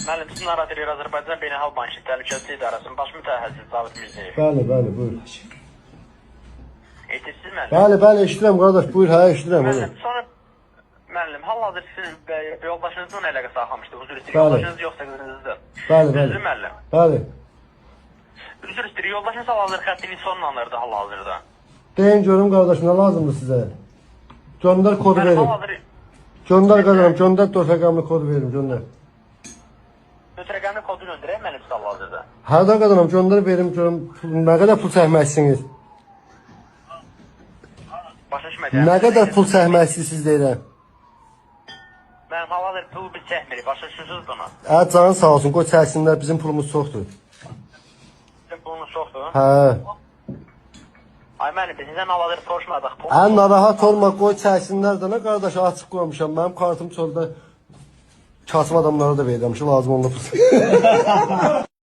Müəllim, siz narahat edir Azərbaycan Beynəlxalq Bankı Təhlükəsizlik İdarəsinin baş mütəxəssisi Cavit Mirzəyev. Bəli, buyur. Eşitsiz müəllim? Bəli, eşidirəm qardaş, buyur, hə, eşidirəm. Müəllim, sonra müəllim, hal-hazır siz yoldaşınızla əlaqə saxlamışdınız. Üzr istəyir, Bəli. yoldaşınız yoxsa qızınızdır. Bəli. Düzdür müəllim? Bəli. Üzr istəyir, yoldaşınız hal-hazır xəttini sonlanırdı hal-hazırda. Deyin görüm qardaş, nə lazımdır sizə? Göndər kodu Müəllim, verin. hal-hazır Göndər qazaram, göndər 4 rəqəmli kodu verin, göndər. ötürəqəmli kodu göndərək müəllim siz hal-hazırda. Hərdən qazaram, göndər verim, görüm nə qədər pul çəkməksiniz? Başa düşmədim. Nə qədər pul çəkməksiniz deyirəm. Müəllim, hal-hazır pul biz çəkmirik, başa düşürsünüz bunu. Canın sağ olsun, qoy çəksinlər, bizim pulumuz çoxdur. Sizin pulunuz çoxdur. Hə. Ay müəllim, biz sizdən hal-hazır soruşmadıq. Narahat olma, qoy çəksinlər də nə qardaş açıq qoymuşam. Mənim kartım çöldə kasıb adamlara da verirəm ki, lazım olub.